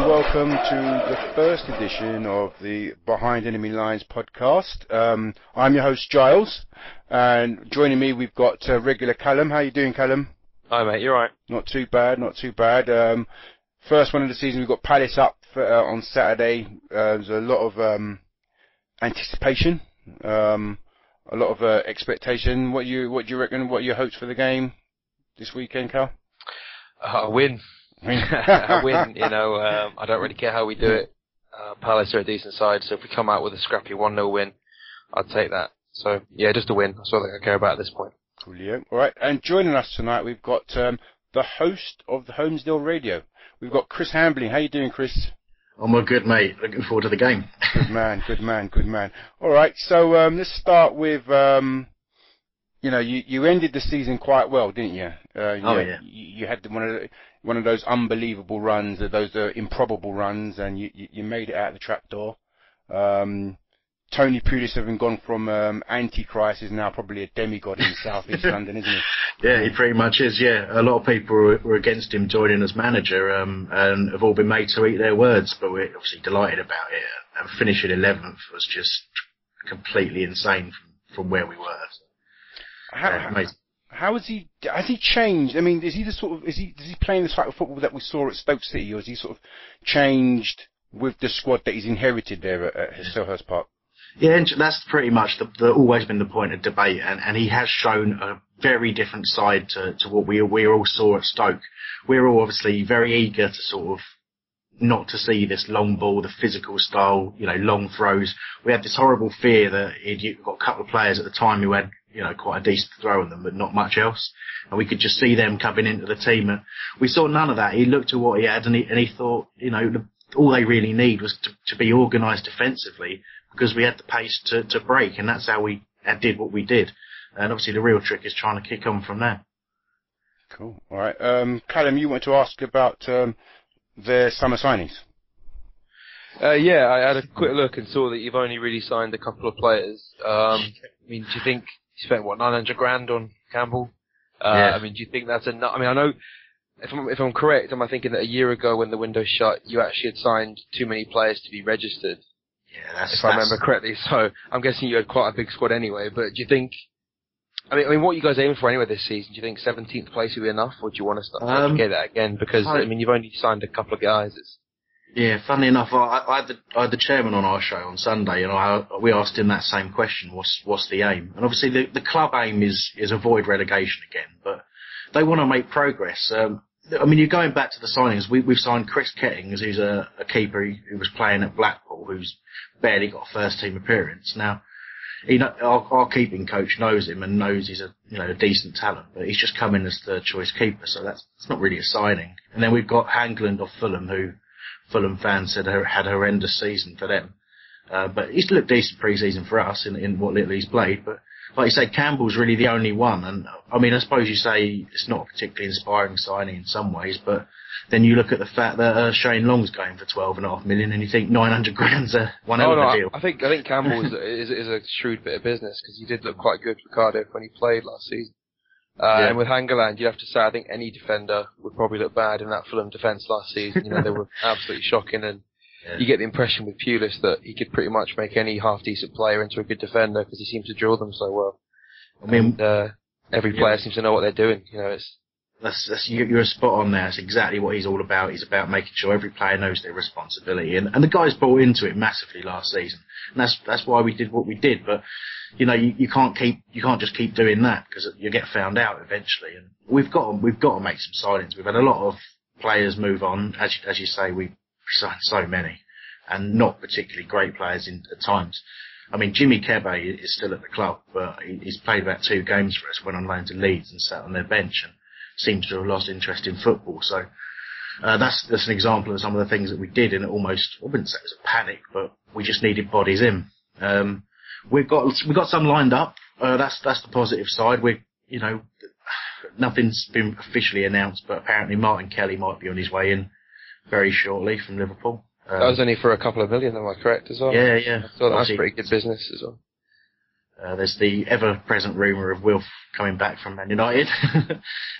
Welcome to the first edition of the Behind Enemy Lines podcast. I'm your host Giles, and joining me we've got regular Callum. How you doing, Callum? Hi mate, you alright? Not too bad, not too bad. First one of the season, we've got Palace up on Saturday. There's a lot of anticipation, a lot of expectation. What do you reckon? What are your hopes for the game this weekend, Cal? A win. A win, you know. I don't really care how we do it. Palace are a decent side, so if we come out with a scrappy 1-0 win, I'd take that. So, yeah, just a win. That's all I care about at this point. Coolio. All right, and joining us tonight, we've got the host of the Holmesdale Radio. We've got Chris Hambling. How you doing, Chris? I'm all good, mate. Looking forward to the game. Good man, good man, good man. All right, so let's start with, you know, you ended the season quite well, didn't you? Yeah. You had one of those unbelievable runs, those improbable runs, and you made it out the trapdoor. Tony Pulis, having gone from Antichrist, is now probably a demigod in South East London, isn't he? Yeah, he pretty much is, yeah. A lot of people were against him joining as manager and have all been made to eat their words, but we're obviously delighted about it. And finishing 11th was just completely insane from where we were. How has he changed? I mean, is he playing the type of football that we saw at Stoke City, or has he sort of changed with the squad that he's inherited there at Selhurst Park? Yeah, and that's pretty much always been the point of debate, and he has shown a very different side to what we all saw at Stoke. We're all obviously very eager to sort of not to see this long ball, the physical style, you know, long throws. We had this horrible fear that you've got a couple of players at the time who had, you know, quite a decent throw on them, but not much else. And we could just see them coming into the team. And we saw none of that. He looked at what he had and he thought, you know, all they really need was to be organised defensively, because we had the pace to break. And that's how we did what we did. And obviously the real trick is trying to kick on from there. Cool. All right. Callum, you wanted to ask about their summer signings. Yeah, I had a quick look and saw that you've only really signed a couple of players. I mean, do you think you spent, what, 900 grand on Campbell? Yeah. I mean, do you think that's enough? I mean, I know, if I'm correct, am I thinking that a year ago when the window shut, you actually had signed too many players to be registered? Yeah, if I remember correctly. So I'm guessing you had quite a big squad anyway. But do you think? I mean, what are you guys aiming for anyway this season? Do you think 17th place will be enough, or do you want to start to get that again? Because I mean, you've only signed a couple of guys. Yeah, funnily enough, I had the chairman on our show on Sunday, and we asked him that same question: what's the aim? And obviously, the club aim is avoid relegation again, but they want to make progress. I mean, you're going back to the signings. We've signed Chris Kettings, who's a keeper who was playing at Blackpool, who's barely got a first team appearance. Now, our keeping coach knows him and knows he's a decent talent, but he's just come in as third choice keeper, so that's not really a signing. And then we've got Hangland of Fulham, who Fulham fans said had a horrendous season for them. But he's looked decent pre-season for us in what little he's played. But like you say, Campbell's really the only one. And I mean, I suppose you say it's not a particularly inspiring signing in some ways, but then you look at the fact that Shane Long's going for 12.5 million, and you think 900 grand's one hell of a deal. I think Campbell is a shrewd bit of business, because he did look quite good for Cardiff when he played last season. And with Hangland, you'd have to say, I think any defender would probably look bad in that Fulham defence last season. You know, they were absolutely shocking, and you get the impression with Pulis that he could pretty much make any half-decent player into a good defender, because he seems to drill them so well. I mean, every player seems to know what they're doing. You know, you're spot on there. That's exactly what he's all about. He's about making sure every player knows their responsibility, and the guys bought into it massively last season, and that's why we did what we did. But you know, you can't just keep doing that, because you get found out eventually. And we've got to make some signings. We've had a lot of players move on, as you say. We signed so many, and not particularly great players at times. I mean, Jimmy Kebe is still at the club, but he's played about 2 games for us, went on loan to Leeds and sat on their bench, and seems to have lost interest in football. So that's an example of some of the things that we did, and almost, I wouldn't say it was a panic, but we just needed bodies in. We've got some lined up. That's the positive side. Nothing's been officially announced, but apparently Martin Kelly might be on his way in very shortly from Liverpool. That was only for a couple of million, am I correct as well? Yeah. So that's pretty good business as well. There's the ever-present rumour of Wilf coming back from Man United.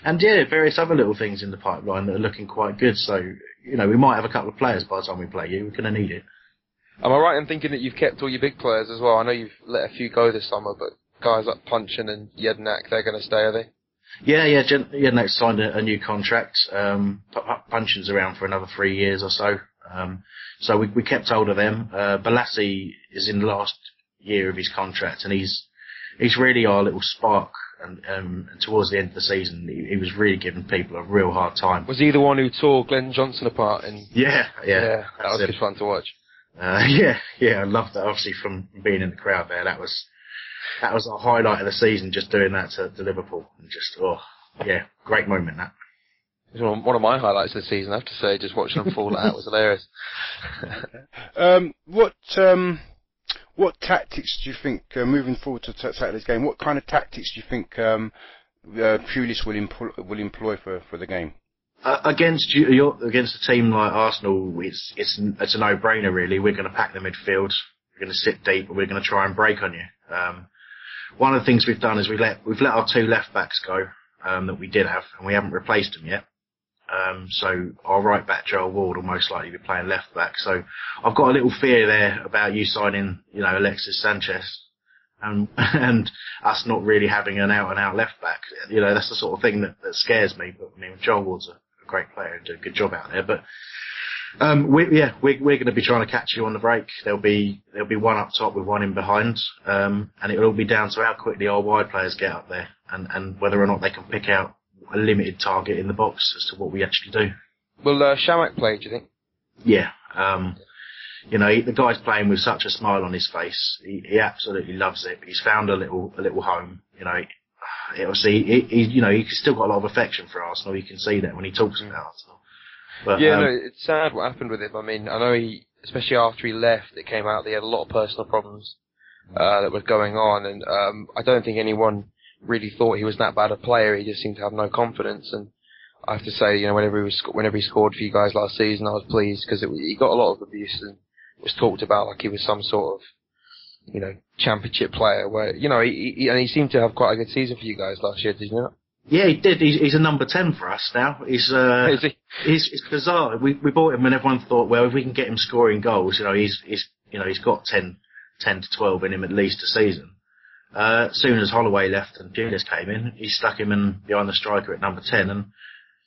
And yeah, various other little things in the pipeline that are looking quite good. So, you know, we might have a couple of players by the time we play you. We're going to need it. Am I right in thinking that you've kept all your big players as well? I know you've let a few go this summer, but guys like Punchin and Jednak, they're going to stay, are they? Yeah, Jednak's signed a new contract. Punchin's around for another 3 years or so. So we kept hold of them. Balassi is in the last year of his contract, and he's really our little spark. And towards the end of the season, he was really giving people a real hard time. Was he the one who tore Glenn Johnson apart? Yeah. That was good fun to watch. Yeah, I loved that. Obviously, from being in the crowd there, that was our highlight of the season. Just doing that to Liverpool, and just great moment that. It was one of my highlights of the season, I have to say. Just watching them fall out was hilarious. What tactics do you think, moving forward to Saturday's game, what kind of tactics do you think Pulis will employ for the game? Against a team like Arsenal, it's a no-brainer really. We're going to pack the midfield. We're going to sit deep, and we're going to try and break on you. One of the things we've done is we've let our 2 left backs go that we did have, and we haven't replaced them yet. So our right back Joel Ward will most likely be playing left back. So I've got a little fear there about you signing, you know, Alexis Sanchez, and us not really having an out and out left back. You know, that's the sort of thing that scares me. But I mean, Joel Ward's a great player and did a good job out there. But we're going to be trying to catch you on the break. There'll be one up top with one in behind, and it'll all be down to how quickly our wide players get up there and whether or not they can pick out a limited target in the box as to what we actually do. Will Shamak play, do you think? Yeah. You know, the guy's playing with such a smile on his face. He absolutely loves it. He's found a little home. You know, he's still got a lot of affection for Arsenal. You can see that when he talks about Arsenal. But, it's sad what happened with him. I mean, I know especially after he left, it came out that he had a lot of personal problems that were going on, and I don't think anyone really thought he was that bad a player. He just seemed to have no confidence, and I have to say, you know, whenever he scored for you guys last season, I was pleased because he got a lot of abuse and was talked about like he was some sort of, you know, championship player. Where, you know, he seemed to have quite a good season for you guys last year, did you not? Yeah, he did. He's a number 10 for us now. Is he? It's bizarre. We bought him and everyone thought, well, if we can get him scoring goals, you know, he's got 10 to 12 in him at least a season. As soon as Holloway left and Pulis came in, he stuck him in behind the striker at number 10, and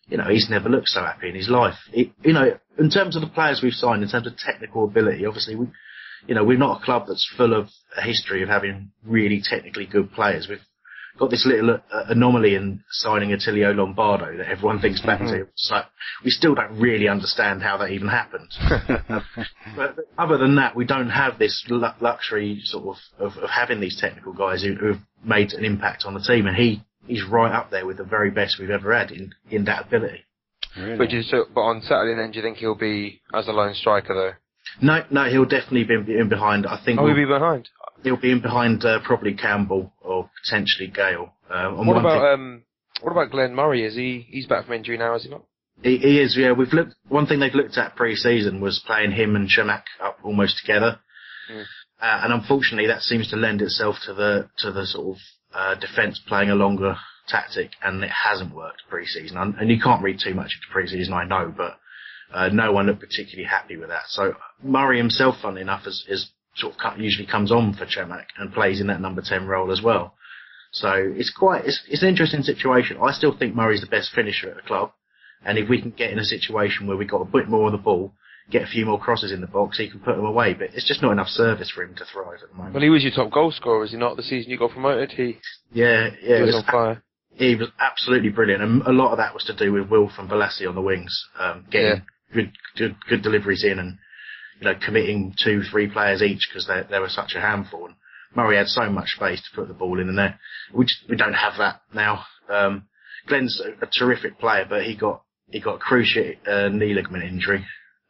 you know, he's never looked so happy in his life. You know, in terms of the players we've signed, in terms of technical ability, obviously we're not a club that's full of a history of having really technically good players. We've got this little anomaly in signing Attilio Lombardo that everyone thinks back to. So we still don't really understand how that even happened. But other than that, we don't have this luxury sort of having these technical guys who've made an impact on the team, and he's right up there with the very best we've ever had in that ability. Really? But on Saturday then, do you think he'll be as a lone striker though? No, he'll definitely be in behind. I think. Oh, he'll be behind. He'll be in behind probably Campbell or potentially Gale. What about Glenn Murray? He's back from injury now, is he not? He is. Yeah, one thing they've looked at pre-season was playing him and Shamak up almost together, and unfortunately that seems to lend itself to the sort of defence playing a longer tactic, and it hasn't worked pre-season. And you can't read too much into pre-season, I know, but no one looked particularly happy with that. So Murray himself, funnily enough, is sort of usually comes on for Chamak and plays in that number 10 role as well. So it's an interesting situation. I still think Murray's the best finisher at the club, and if we can get in a situation where we got a bit more of the ball, get a few more crosses in the box, he can put them away. But it's just not enough service for him to thrive at the moment. Well, he was your top goal scorer, was he not? The season you got promoted, he was on fire. He was absolutely brilliant, and a lot of that was to do with Wilf and Balassi on the wings, getting good deliveries in, and you know, committing 2-3 players each because they were such a handful. And Murray had so much space to put the ball in there. We don't have that now. Glenn's a terrific player, but he got a cruciate knee ligament injury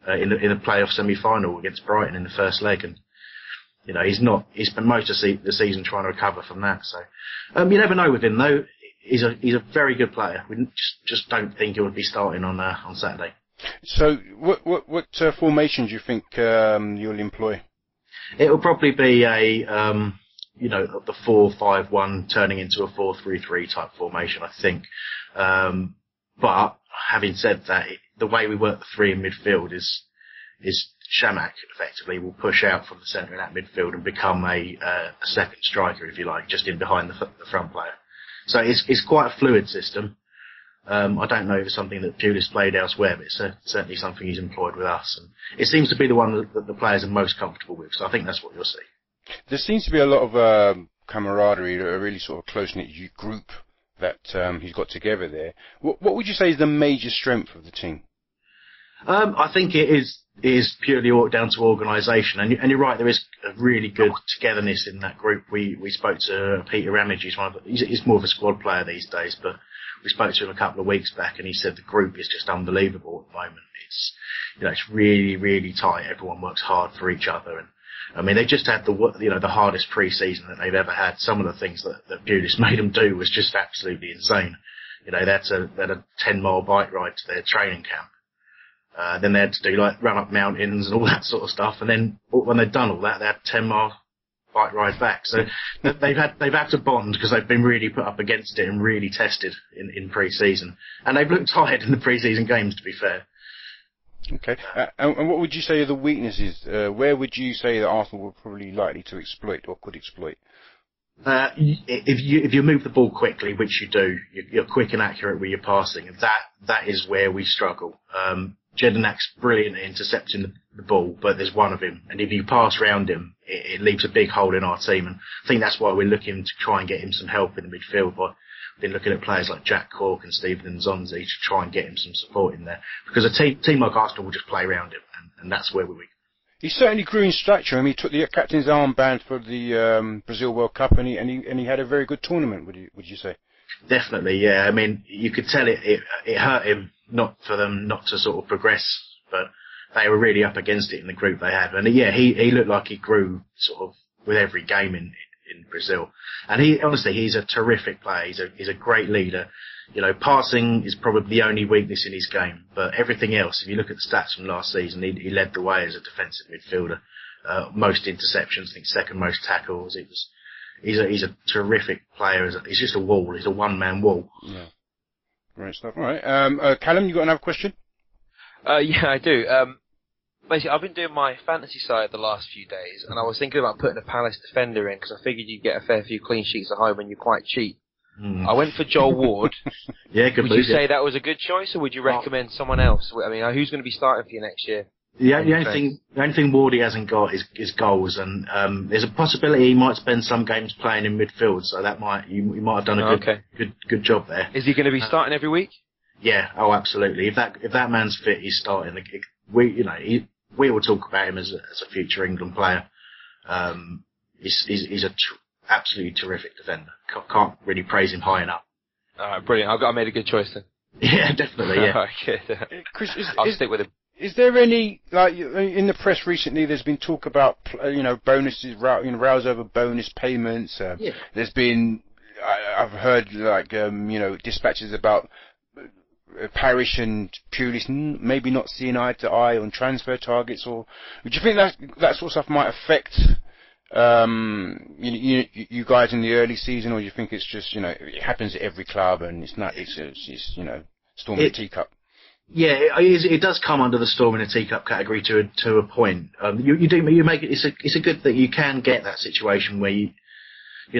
in the playoff semi-final against Brighton in the first leg, and you know he's spent most of the season trying to recover from that. So you never know with him though. He's a very good player. We just don't think he would be starting on Saturday. So, what formation do you think you'll employ? It will probably be a the 4-5-1 turning into a 4-3-3 type formation, I think. But having said that, the way we work the three in midfield is Shamak effectively will push out from the centre in that midfield and become a second striker, if you like, just in behind the front player. So it's quite a fluid system. I don't know if it's something that Pulis played elsewhere, but it's certainly something he's employed with us. And it seems to be the one that the players are most comfortable with, so I think that's what you'll see. There seems to be a lot of camaraderie, a really sort of close-knit group that he's got together there. What would you say is the major strength of the team? I think it is purely down to organisation, and you're right. There is a really good togetherness in that group. We spoke to Peter Ramage. He's more of a squad player these days, but we spoke to him a couple of weeks back, and he said the group is just unbelievable at the moment. It's really, really tight. Everyone works hard for each other, and I mean they just had the hardest pre-season that they've ever had. Some of the things that Pulis made them do was just absolutely insane. They had a 10-mile bike ride to their training camp. Then they had to do run up mountains and all that sort of stuff. And then when they'd done all that, they had a 10-mile bike ride back. So they've had to bond because they've been really put up against it and really tested in pre-season. And they've looked tired in the pre-season games, to be fair. Okay. And what would you say are the weaknesses? Where would you say that Arsenal were probably likely to exploit or could exploit? If you move the ball quickly, which you do, you're quick and accurate with your passing. That is where we struggle. Jedinak's brilliant at intercepting the ball, but there's one of him, and if you pass round him, it leaves a big hole in our team, and I think that's why we're looking to try and get him some help in the midfield. But we've been looking at players like Jack Cork and Stephen Nzonzi to try and get him some support in there, because a team like Arsenal will just play around him, and that's where we're weak. He certainly grew in stature. I mean, he took the captain's armband for the Brazil World Cup, and he had a very good tournament. Would you say? Definitely, yeah. I mean, you could tell it hurt him not for them not to sort of progress, but they were really up against it in the group they had. And yeah, he looked like he grew sort of with every game in Brazil. And he's a terrific player. He's a great leader. Passing is probably the only weakness in his game, but everything else, if you look at the stats from last season, he led the way as a defensive midfielder. Most interceptions, I think second most tackles. He's a terrific player. He's just a wall. He's a one-man wall. Yeah. Great stuff. All right. Callum, you got another question? Yeah, I do. Basically, I've been doing my fantasy side the last few days, and I was thinking about putting a Palace defender in because I figured you'd get a fair few clean sheets at home and you're quite cheap. I went for Joel Ward. Yeah, good. Would you say that was a good choice, or would you recommend someone else? I mean, who's going to be starting for you next year? The only thing Wardy hasn't got is goals, and there's a possibility he might spend some games playing in midfield, so that you might have done a good job there. Is he going to be starting every week? Yeah, absolutely. If that man's fit, he's starting. We will talk about him as a future England player. He's absolutely terrific defender. Can't really praise him high enough. All right, brilliant. I made a good choice then. Yeah, definitely. Yeah. All right, good. Chris, I'll stick with him. Is there any, in the press recently, there's been talk about, bonuses, rows over bonus payments. Yeah. There's been, I've heard, dispatches about Parish and Pulis maybe not seeing eye to eye on transfer targets, or do you think that sort of stuff might affect you guys in the early season, or do you think it's just, it happens at every club and it's storm in a teacup? Yeah, it does come under the storm in a teacup category to a point. You make it. It's a good thing. You can get that situation where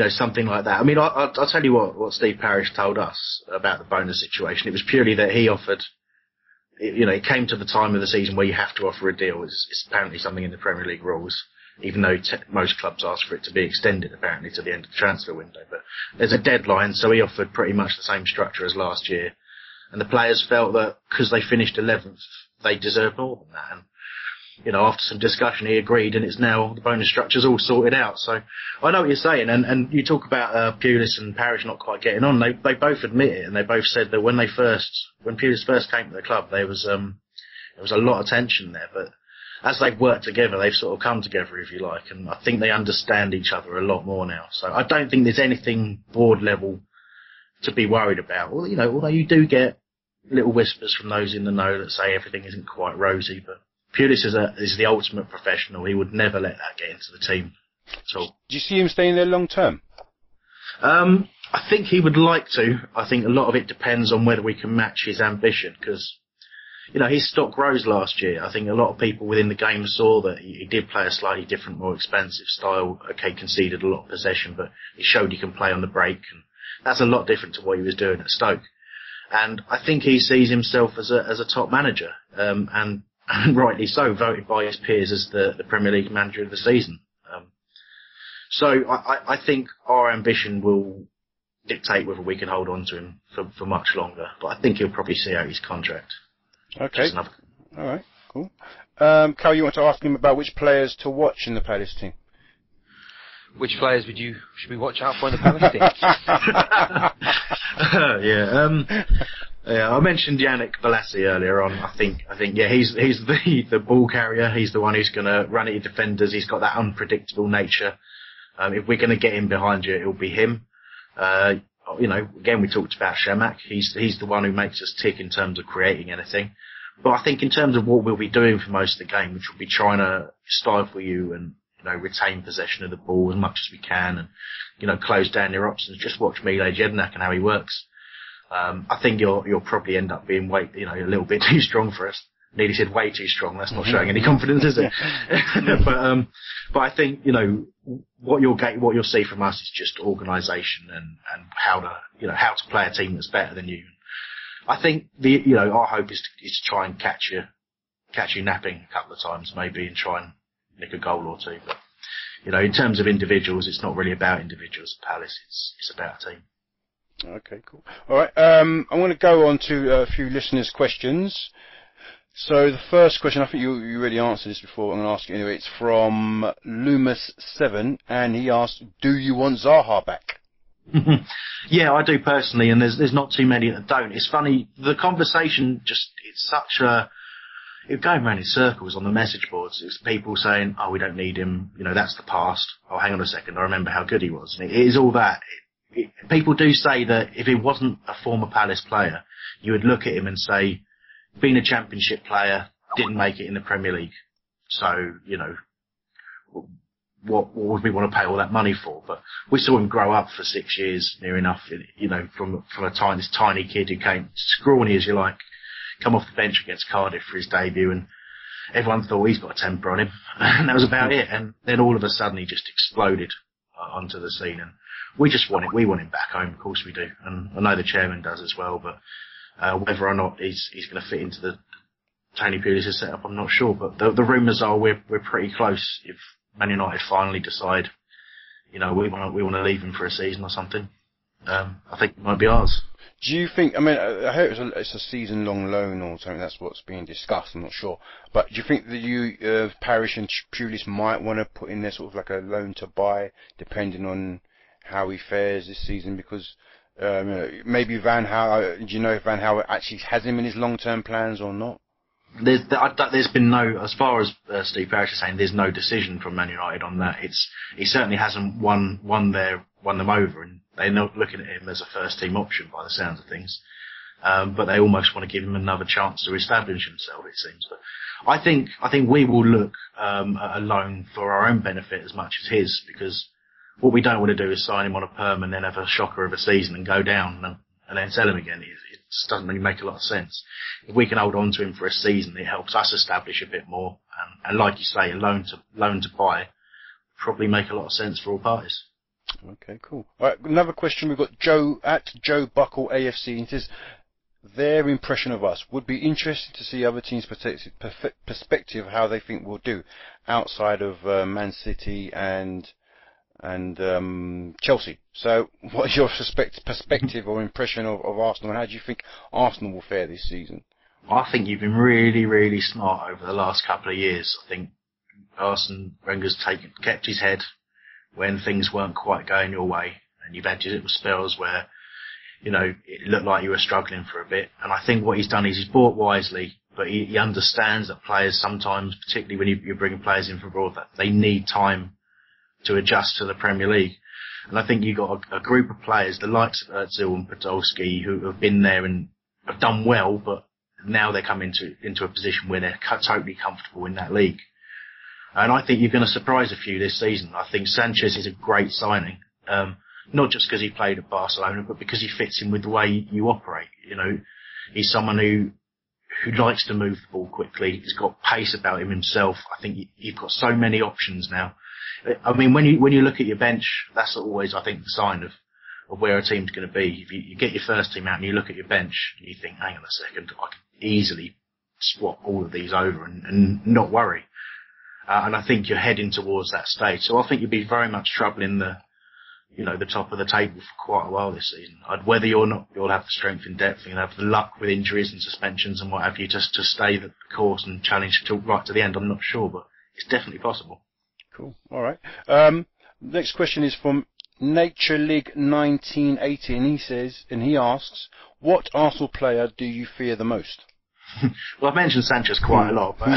something like that. I mean, I'll tell you what Steve Parish told us about the bonus situation. It was purely that he offered. It came to the time of the season where you have to offer a deal. It's apparently something in the Premier League rules, even though most clubs ask for it to be extended apparently to the end of the transfer window. But there's a deadline, so he offered pretty much the same structure as last year. And the players felt that because they finished 11th, they deserved more than that. And, after some discussion, he agreed, and it's now the bonus structure's all sorted out. So I know what you're saying. And you talk about Pulis and Parish not quite getting on. They both admit it, and they both said that when Pulis first came to the club, there was a lot of tension there. But as they've worked together, they've sort of come together, if you like. And I think they understand each other a lot more now. So I don't think there's anything board level to be worried about. Well, although you do get little whispers from those in the know that say everything isn't quite rosy, but Pulis is the ultimate professional. He would never let that get into the team. at all. Do you see him staying there long term? I think he would like to. I think a lot of it depends on whether we can match his ambition, because, you know, his stock rose last year. I think a lot of people within the game saw that he did play a slightly different, more expensive style. Okay, conceded a lot of possession, but he showed he can play on the break, and that's a lot different to what he was doing at Stoke. And I think he sees himself as a top manager, and rightly so, voted by his peers as the Premier League manager of the season. So I think our ambition will dictate whether we can hold on to him for much longer. But I think he'll probably see out his contract. Okay. All right. Cool. Carl, you want to ask him about which players to watch in the Palace team? Which players should we watch out for in the Palace team? Yeah, I mentioned Yannick Bolasie earlier on. I think, yeah, he's the ball carrier. He's the one who's going to run at your defenders. He's got that unpredictable nature. If we're going to get him behind you, it'll be him. You know, again, we talked about Shamak. He's the one who makes us tick in terms of creating anything. But I think in terms of what we'll be doing for most of the game, which will be trying to stifle you and, you know, retain possession of the ball as much as we can, and, you know, close down your options. Just watch Mile Jednak and how he works. I think you'll probably end up being a little bit too strong for us. Nearly said way too strong. That's not showing any confidence, is it? But I think, you know, what you'll see from us is just organisation and how to play a team that's better than you. I think our hope is to try and catch you napping a couple of times maybe, and try and nick a goal or two. But, you know, in terms of individuals, it's not really about individuals at Palace. It's about a team. Okay, cool. All right. I'm going to go on to a few listeners' questions. So the first question, I think you already answered this before. I'm going to ask you anyway. It's from Loomis7, and he asked, "Do you want Zaha back?" Yeah, I do personally, and there's not too many that don't. It's funny, the conversation it's going around in circles on the message boards. It's people saying, "Oh, we don't need him. You know, that's the past. Oh, hang on a second, I remember how good he was." And it is all that. People do say that if he wasn't a former Palace player, you would look at him and say, being a Championship player, didn't make it in the Premier League. So, you know, what would we want to pay all that money for? But we saw him grow up for 6 years, near enough, you know, from this tiny kid who came, scrawny as you like, come off the bench against Cardiff for his debut, and everyone thought he's got a temper on him. And that was about it. And then all of a sudden he just exploded onto the scene. And we want him back home, of course we do. And I know the chairman does as well, but whether or not he's going to fit into the Tony Pulis' setup, I'm not sure. But the rumours are we're pretty close if Man United finally decide, you know, we want to leave him for a season or something. I think it might be ours. Do you think, I mean, I hope it's a season-long loan or something, that's what's being discussed, I'm not sure. But do you think that Parish and Pulis might want to put in there sort of like a loan to buy, depending on how he fares this season? Because maybe Van Gaal, do you know if Van Gaal actually has him in his long-term plans or not? There's been no, as far as Steve Parish is saying, there's no decision from Man United on that. He certainly hasn't won them over, and they're not looking at him as a first-team option by the sounds of things. But they almost want to give him another chance to establish himself, it seems. But I think we will look at a loan for our own benefit as much as his, because what we don't want to do is sign him on a perm and then have a shocker of a season and go down and then sell him again. It just doesn't really make a lot of sense. If we can hold on to him for a season, it helps us establish a bit more. And like you say, a loan to buy probably make a lot of sense for all parties. Okay, cool. All right, another question. We've got Joe Buckle AFC. He says, their impression of us would be interesting to see other teams' perspective how they think we'll do outside of Man City and Chelsea. So what is your perspective or impression of Arsenal, and how do you think Arsenal will fare this season? I think you've been really, really smart over the last couple of years. I think Arsene Wenger's kept his head when things weren't quite going your way, and you've had your little spells where, you know, it looked like you were struggling for a bit. And I think what he's done is he's bought wisely, but he understands that players sometimes, particularly when you're bringing players in from abroad, that they need time to adjust to the Premier League. And I think you've got a group of players, the likes of Özil and Podolski, who have been there and have done well, but now they come into a position where they're totally comfortable in that league. And I think you're going to surprise a few this season. I think Sanchez is a great signing. Not just because he played at Barcelona, but because he fits in with the way you operate. You know, he's someone who likes to move the ball quickly. He's got pace about him himself. I think you've got so many options now. I mean, when you look at your bench, that's always, I think, the sign of where a team's going to be. If you get your first team out and you look at your bench, you think, hang on a second, I could easily swap all of these over and not worry. And I think you're heading towards that stage. So I think you'll be very much troubling the top of the table for quite a while this season. Whether you'll have the strength in depth, you'll have the luck with injuries and suspensions and what have you, just to stay the course and challenge right to the end. I'm not sure, but it's definitely possible. Cool. All right. Next question is from Nature League 1980, and he asks, what Arsenal player do you fear the most? Well, I've mentioned Sanchez quite a lot, but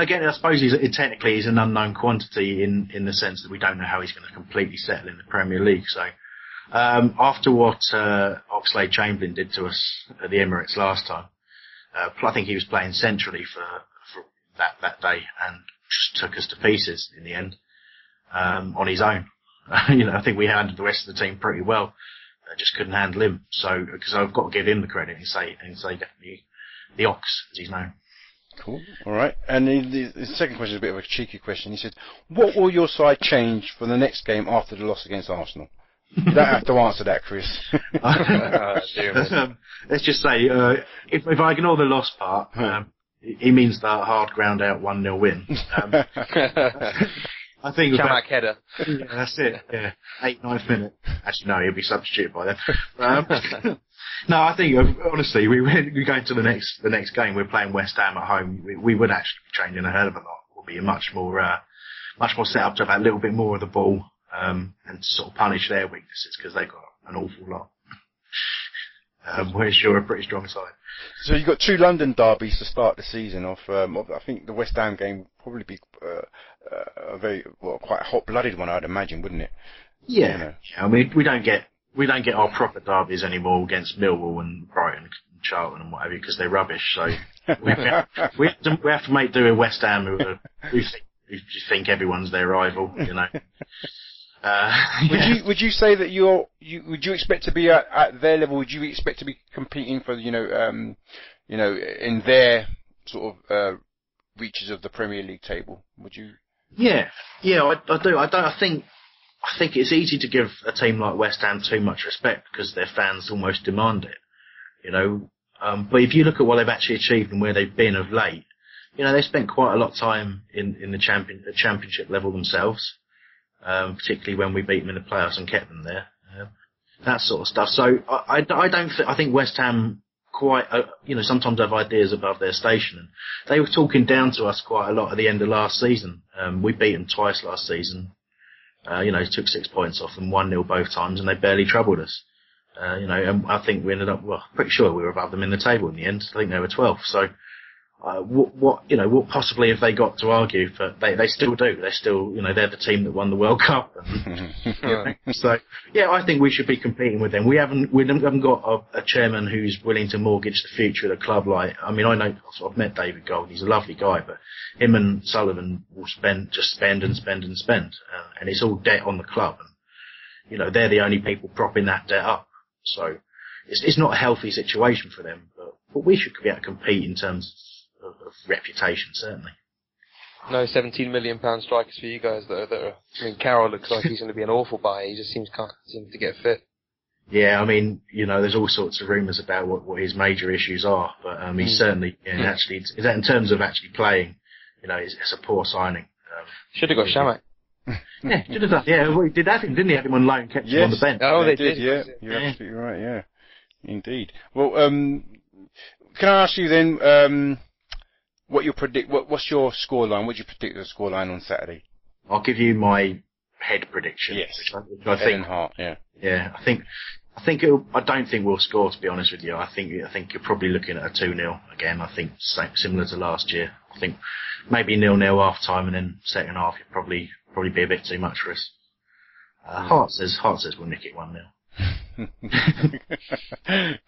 again, I suppose technically he's an unknown quantity in the sense that we don't know how he's going to completely settle in the Premier League. So, after what Oxlade-Chamberlain did to us at the Emirates last time, I think he was playing centrally for that day and just took us to pieces in the end on his own. I think we handled the rest of the team pretty well. Just couldn't handle him. So, because I've got to give him the credit and say the Ox, as he's known. Cool. All right. And the second question is a bit of a cheeky question. He said, what will your side change for the next game after the loss against Arsenal? You don't have to answer that, Chris. Let's just say, if I ignore the loss part, he means the hard ground out 1-0 win. I think Chamak header. Yeah, that's it. Yeah, 9th minute. Actually, no, he'll be substituted by then. No, I think honestly, we go into the next game. We're playing West Ham at home. We would actually be changing a hell of a lot. We'll be much more set up to have a little bit more of the ball and sort of punish their weaknesses because they've got an awful lot. Whereas you're a pretty strong side. So you've got 2 London derbies to start the season off. I think the West Ham game will probably be quite a hot-blooded one, I'd imagine, wouldn't it? Yeah. Yeah. I mean, we don't get our proper derbies anymore against Millwall and Brighton and Charlton and whatever because they're rubbish. So we have to make do with West Ham who think everyone's their rival. You know. Would you say that would you expect to be at their level? Would you expect to be competing for in their sort of reaches of the Premier League table? Would you? Yeah, I do. I think it's easy to give a team like West Ham too much respect because their fans almost demand it. But if you look at what they've actually achieved and where they've been of late, they spent quite a lot of time in the championship level themselves. Particularly when we beat them in the playoffs and kept them there, that sort of stuff. So I think West Ham quite, sometimes have ideas above their station. And they were talking down to us quite a lot at the end of last season. We beat them twice last season. Took 6 points off them, 1-0 both times, and they barely troubled us. And I think we ended up, pretty sure we were above them in the table in the end. I think they were 12th. So. What possibly have they got to argue? But they still do. They're still, they're the team that won the World Cup. So, yeah, I think we should be competing with them. We haven't got a chairman who's willing to mortgage the future of the club. I know I've met David Gold. He's a lovely guy, but him and Sullivan will spend and spend. And it's all debt on the club. And, they're the only people propping that debt up. So it's not a healthy situation for them, but we should be able to compete in terms of reputation, certainly. No £17 million strikers for you guys Carroll looks like he's going to be an awful buy. He just can't seem to get fit. Yeah, there's all sorts of rumours about what his major issues are, but he's certainly actually in terms of actually playing, it's a poor signing. Should have got Shamak. Yeah, should have done. Yeah, well, he did have him, didn't he? Had him on loan, kept him on the bench. Oh, they did. Yeah, you're absolutely right. Yeah, indeed. Well, can I ask you then? What you predict? What's your scoreline? What do you predict the scoreline on Saturday? I'll give you my head prediction. Yes, which I think. Heart, yeah. Yeah, I don't think we'll score. To be honest with you, I think you're probably looking at a 2-0 again. I think similar to last year. I think maybe 0-0 half time, and then second half you'd probably be a bit too much for us. Heart says we'll nick it 1-0.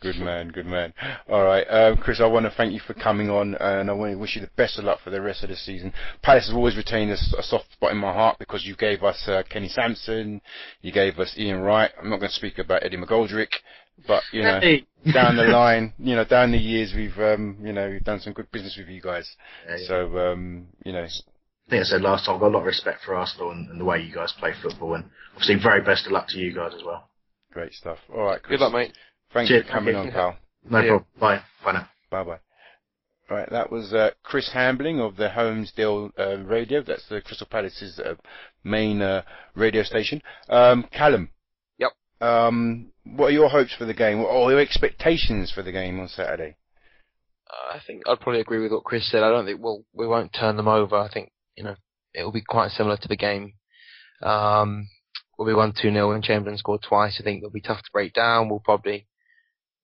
Good man, good man. All right, Chris, I want to thank you for coming on, and I want to wish you the best of luck for the rest of the season. Palace has always retained a soft spot in my heart because you gave us Kenny Sampson, you gave us Ian Wright. I'm not going to speak about Eddie McGoldrick, but down the line, down the years, we've we've done some good business with you guys. Yeah. So I think I said last time, I've got a lot of respect for Arsenal and the way you guys play football, and obviously very best of luck to you guys as well. Great stuff. All right, Chris. Good luck, mate. Thanks for coming on, pal. No problem. Bye. Bye now. Bye-bye. All right, that was Chris Hambling of the Holmesdale Radio. That's the Crystal Palace's main radio station. Callum. Yep. What are your hopes for the game? What are your expectations for the game on Saturday? I think I'd probably agree with what Chris said. I don't think we won't turn them over. I think it will be quite similar to the game. We'll be 1-2-0 and Chamberlain scored twice. I think it'll be tough to break down. We'll probably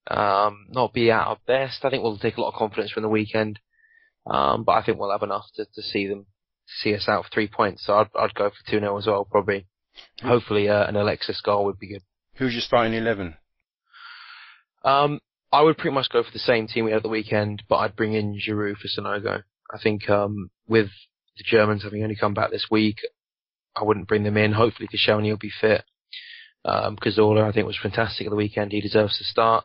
not be at our best. I think we'll take a lot of confidence from the weekend, but I think we'll have enough to see us out for 3 points. So I'd go for 2-0 as well, probably. Hopefully an Alexis goal would be good. Who's your starting 11? I would pretty much go for the same team we had at the weekend, but I'd bring in Giroud for Sonogo. I think with the Germans having only come back this week, I wouldn't bring them in. Hopefully Koscielny will be fit. Cazorla, I think, was fantastic at the weekend. He deserves to start.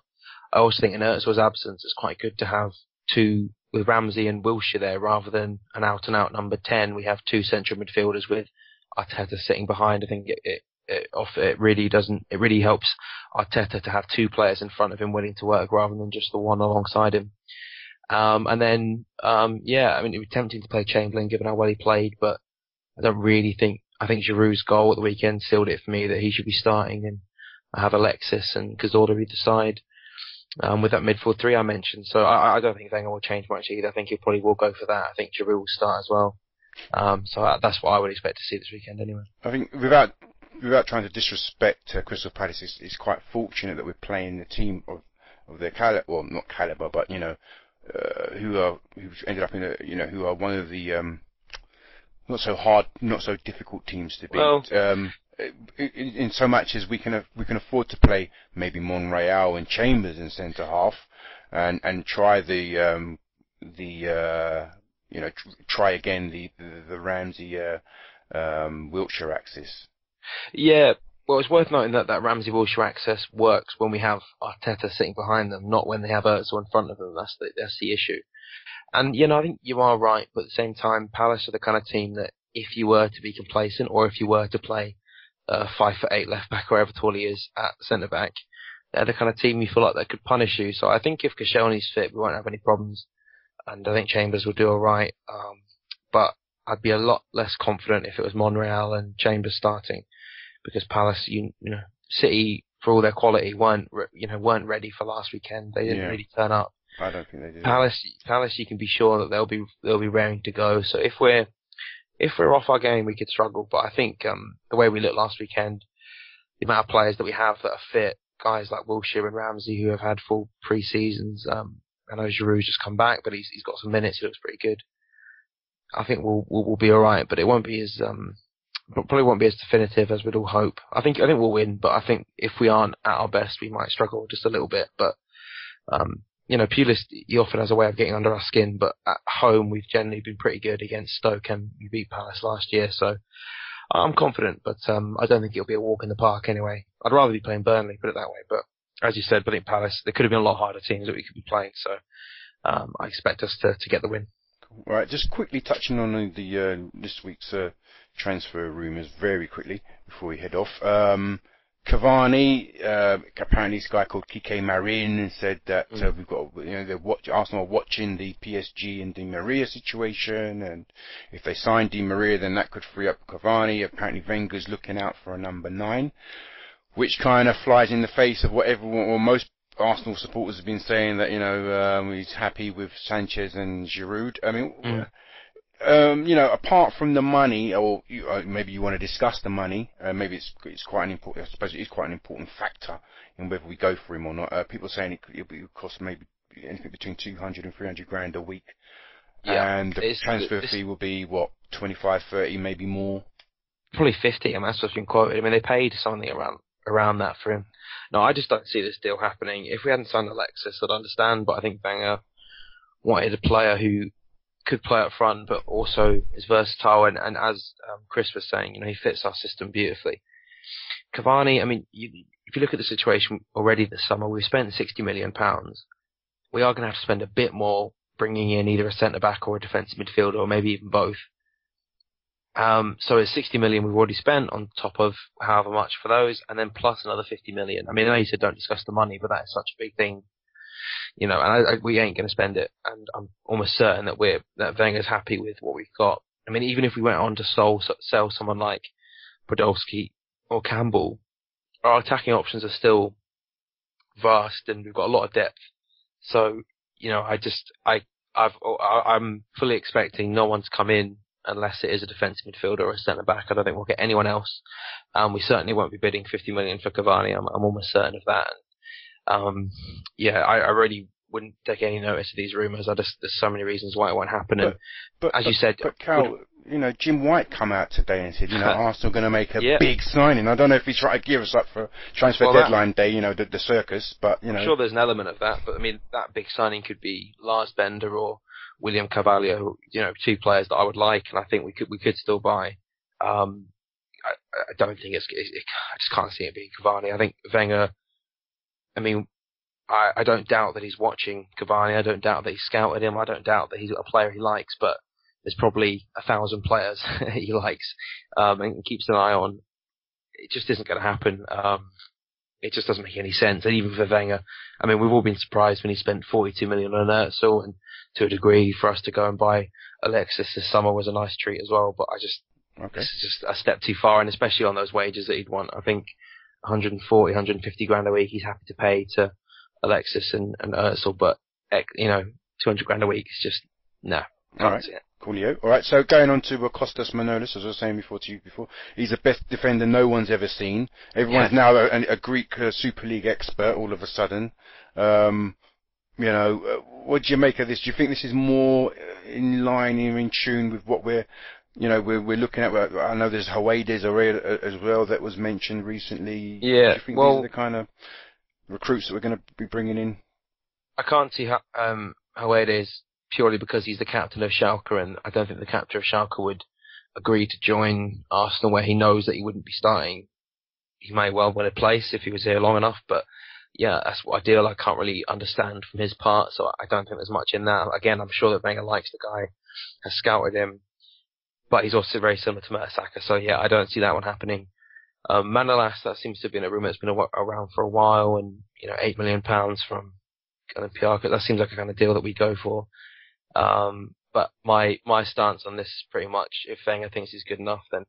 I also think in Özil's absence, it's quite good to have two, with Ramsey and Wilshere there, rather than an out-and-out number 10. We have two central midfielders with Arteta sitting behind. I think it really helps Arteta to have two players in front of him willing to work rather than just the one alongside him. It would be tempting to play Chamberlain given how well he played, but I think Giroud's goal at the weekend sealed it for me that he should be starting, and I have Alexis and Cazorla either side, with that midfield three I mentioned. So I don't think Wenger will change much either. I think he probably will go for that. I think Giroud will start as well. That's what I would expect to see this weekend anyway. I think without trying to disrespect Crystal Palace, it's quite fortunate that we're playing the team of their caliber, well, not caliber, but who've ended up who are one of the not so hard, not so difficult teams to beat. Well, in so much as we can afford to play maybe Monreal and Chambers in centre half, and try try again the Ramsey Wilshere axis. Yeah, well, it's worth noting that Ramsey Wilshere axis works when we have Arteta sitting behind them, not when they have Özil in front of them. That's the issue. And I think you are right, but at the same time, Palace are the kind of team that if you were to be complacent, or if you were to play 5'8" left back, or however tall he is at centre back, they're the kind of team you feel like that could punish you. So I think if Koscielny's fit, we won't have any problems, and I think Chambers will do all right. But I'd be a lot less confident if it was Monreal and Chambers starting, because Palace, City, for all their quality, weren't ready for last weekend. They didn't really turn up. I don't think they did. Palace, you can be sure that they'll be raring to go. So if we're off our game, we could struggle. But I think the way we looked last weekend, the amount of players that we have that are fit, guys like Wilshere and Ramsey who have had full pre-seasons. I know Giroud's just come back, but he's got some minutes. He looks pretty good. I think we'll be all right, but it won't be as probably won't be as definitive as we'd all hope. I think we'll win, but I think if we aren't at our best, we might struggle just a little bit. But Pulis, he often has a way of getting under our skin, but at home we've generally been pretty good against Stoke, and we beat Palace last year, so I'm confident, but I don't think it'll be a walk in the park anyway. I'd rather be playing Burnley, put it that way, but as you said, I think Palace, there could have been a lot harder teams that we could be playing, so I expect us to get the win. All right, just quickly touching on the this week's transfer rumours very quickly before we head off. Cavani, apparently this guy called Kike Marin said that we've got, Arsenal are watching the PSG and Di Maria situation, and if they sign Di Maria, then that could free up Cavani. Apparently Wenger's looking out for a number 9, which kind of flies in the face of what everyone, or most Arsenal supporters have been saying, that he's happy with Sanchez and Giroud. I mean. Apart from the money, or maybe you want to discuss the money, maybe it's quite an important. I suppose it is quite an important factor in whether we go for him or not. People are saying it would cost maybe anything between 200 and 300 grand a week, and the transfer fee will be what, 25, 30, maybe more. Probably 50. I mean, that's what's been quoted. I mean, they paid something around that for him. No, I just don't see this deal happening. If we hadn't signed Alexis, I'd understand, but I think Wenger wanted a player who could play up front, but also is versatile, and as Chris was saying, he fits our system beautifully. Cavani, I mean, if you look at the situation already this summer, we've spent £60 million. We are going to have to spend a bit more bringing in either a centre-back or a defensive midfielder, or maybe even both. So it's 60 million we've already spent on top of however much for those, and then plus another 50 million. I mean, I know you said don't discuss the money, but that is such a big thing, and we ain't going to spend it. And I'm almost certain that Wenger's happy with what we've got. I mean, even if we went on to sell someone like Podolski or Campbell, our attacking options are still vast, and we've got a lot of depth. So, I'm fully expecting no one to come in unless it is a defensive midfielder or a centre-back. I don't think we'll get anyone else. We certainly won't be bidding 50 million for Cavani. I'm almost certain of that. I really wouldn't take any notice of these rumours. There's so many reasons why it won't happen. But as you said... But Cal, Jim White come out today and said, Arsenal going to make a big signing. I don't know if he's trying to gear us up for transfer deadline day, the circus, but, I'm sure there's an element of that, but I mean, that big signing could be Lars Bender or William Carvalho, two players that I would like, and I think we could still buy. I don't think I just can't see it being Cavani. I think Wenger, I don't doubt that he's watching Cavani. I don't doubt that he's scouted him. I don't doubt that he's got a player he likes, but there's probably 1,000 players he likes and keeps an eye on. It just isn't going to happen. It just doesn't make any sense. And even for Wenger, we've all been surprised when he spent 42 million on Özil, and to a degree, for us to go and buy Alexis this summer was a nice treat as well. But this is just a step too far, and especially on those wages that he'd want. I think 140, 150 grand a week he's happy to pay to Alexis and Özil, but 200 grand a week is just no. Can't see it. Coolio. All right, so going on to Kostas Manolis, as I was saying to you before, he's the best defender no one's ever seen. Everyone's now a Greek Super League expert all of a sudden. What do you make of this? Do you think this is more in line, in tune with what we're looking at? I know there's Hawaides as well that was mentioned recently. Yeah. Do you think these are the kind of recruits that we're going to be bringing in? I can't see Hawaides purely because he's the captain of Schalke, and I don't think the captain of Schalke would agree to join Arsenal where he knows that he wouldn't be starting. He may well win a place if he was here long enough, but yeah, that's what I can't really understand from his part, so I don't think there's much in that. Again, I'm sure that Wenger likes the guy, has scouted him, but he's also very similar to Mertesacker, so yeah, I don't see that one happening. Manolas, that seems to have been a rumour that's been around for a while, and £8 million from Olympiacos, that seems like a kind of deal that we go for. But my stance on this is pretty much, if Wenger thinks he's good enough, then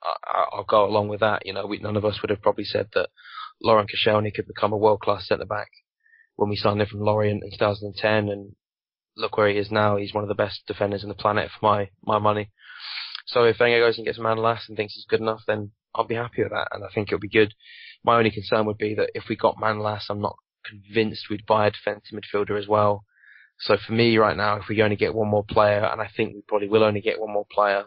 I'll go along with that. None of us would have probably said that Laurent Koscielny could become a world-class centre-back when we signed him from Lorient in 2010, and look where he is now. He's one of the best defenders on the planet for my money. So if Wenger goes and gets Manolas and thinks he's good enough, then I'll be happy with that, and I think it'll be good. My only concern would be that if we got Manolas, I'm not convinced we'd buy a defensive midfielder as well. So for me right now, if we only get one more player, and I think we probably will only get one more player,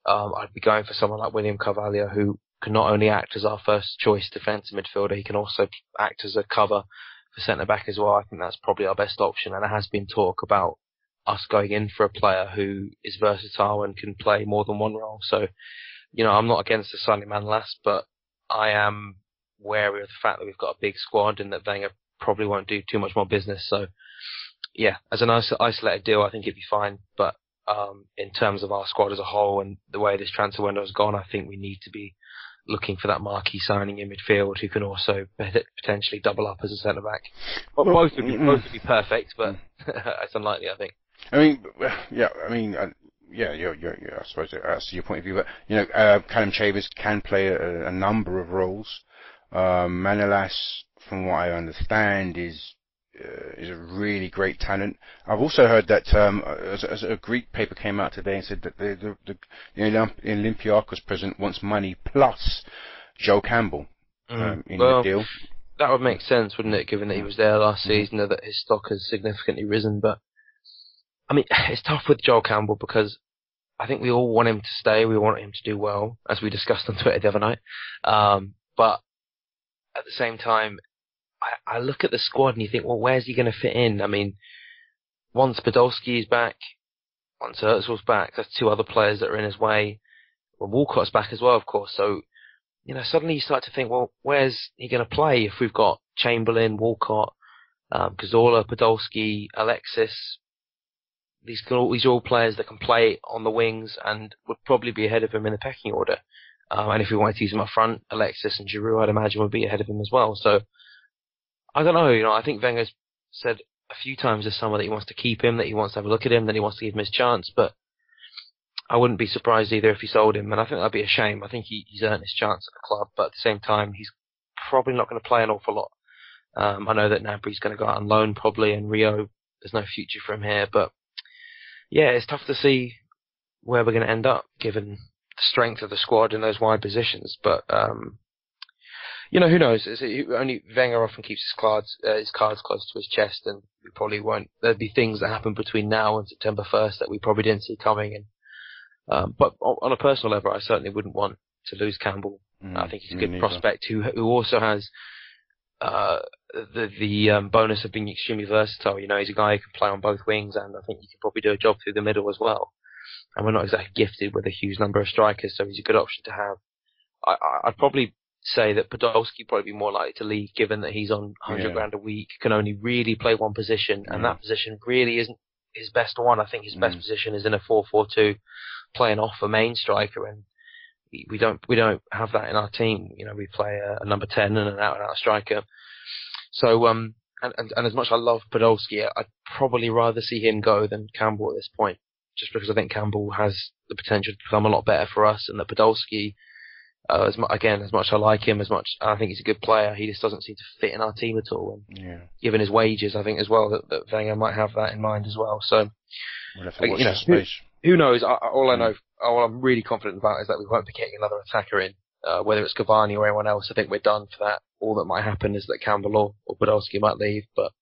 I'd be going for someone like William Carvalho, who can not only act as our first choice defensive midfielder, he can also act as a cover for centre-back as well. I think that's probably our best option, and there has been talk about us going in for a player who is versatile and can play more than one role. So, I'm not against the signing Manolas, but I am wary of the fact that we've got a big squad and that Wenger probably won't do too much more business. So, yeah, as an isolated deal, I think it'd be fine. But in terms of our squad as a whole and the way this transfer window has gone, I think we need to be looking for that marquee signing in midfield who can also potentially double up as a centre back. Well, both would be perfect, but it's unlikely, I think. I suppose that's your point of view. But Callum Chambers can play a number of roles. Manolas, from what I understand, is a really great talent. I've also heard that as a Greek paper came out today and said that the Olympiacos president wants money plus Joe Campbell in the deal. That would make sense, wouldn't it, given that he was there last season, that his stock has significantly risen. But it's tough with Joel Campbell because I think we all want him to stay. We want him to do well, as we discussed on Twitter the other night. But at the same time, I look at the squad and you think, well, where's he going to fit in? I mean, once Podolski is back, once Özil's back, there's 2 other players that are in his way. Well, Walcott's back as well, of course. So, suddenly you start to think, well, where's he going to play if we've got Chamberlain, Walcott, Cazorla, Podolski, Alexis? These are all players that can play on the wings and would probably be ahead of him in the pecking order. And if we wanted to use him up front, Alexis and Giroud, I'd imagine, would be ahead of him as well. So, I don't know. I think Wenger's said a few times this summer that he wants to keep him, that he wants to have a look at him, that he wants to give him his chance. But I wouldn't be surprised either if he sold him, and I think that'd be a shame. I think he's earned his chance at the club, but at the same time, he's probably not going to play an awful lot. I know that Gnabry's going to go out on loan probably, and Rio, there's no future for him here. But yeah, it's tough to see where we're going to end up, given the strength of the squad in those wide positions. But who knows? Only Wenger often keeps his cards close to his chest, and we probably won't. There'll be things that happen between now and September 1st that we probably didn't see coming. And but on a personal level, I certainly wouldn't want to lose Campbell. I think he's a good prospect who also has the bonus of being extremely versatile. He's a guy who can play on both wings, and I think he can probably do a job through the middle as well. And we're not exactly gifted with a huge number of strikers, so he's a good option to have. I'd probably say that Podolski would probably be more likely to leave, given that he's on 100 grand a week, can only really play one position, and that position really isn't his best one. I think his best position is in a 4-4-2, playing off a main striker, and we don't have that in our team. We play a number 10 and an out-and-out striker. So, and as much as I love Podolski, I'd probably rather see him go than Campbell at this point, just because I think Campbell has the potential to become a lot better for us, and that Podolski, as much as I like him, as much I think he's a good player, he just doesn't seem to fit in our team at all. And given his wages, I think as well that Wenger might have that in mind as well. So, we'll have to watch the space. Who knows? All I'm really confident about is that we won't be getting another attacker in, whether it's Cavani or anyone else. I think we're done for that. All that might happen is that Campbell or Podolski might leave, but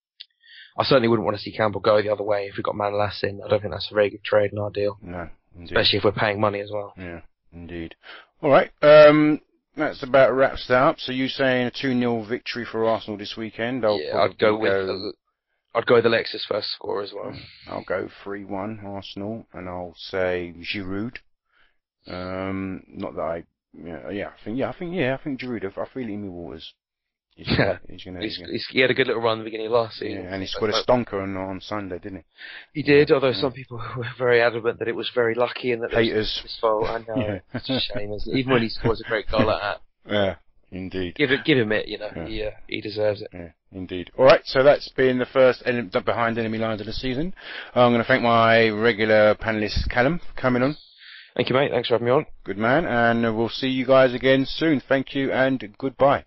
I certainly wouldn't want to see Campbell go the other way if we got Manolas in. I don't think that's a very good trade in our deal. No, indeed. Especially if we're paying money as well. Yeah, indeed. All right, that's about wraps that up. So you saying a 2-0 victory for Arsenal this weekend? I'd go with Alexis first score as well. I'll go 3-1 Arsenal, and I'll say Giroud. Not that I think Giroud. I feel it in my waters. He had a good little run at the beginning of last season. Yeah, and he scored a stonker on Sunday, didn't he? He did, although some people were very adamant that it was very lucky and that haters. It was his fault. I know, it's a shame, isn't it? Even when he scores a great goal like that. Yeah, indeed. Give him it, he deserves it. Yeah, indeed. All right, so that's been the first Behind Enemy Lines of the season. I'm going to thank my regular panelist Callum for coming on. Thank you, mate. Thanks for having me on. Good man, and we'll see you guys again soon. Thank you and goodbye.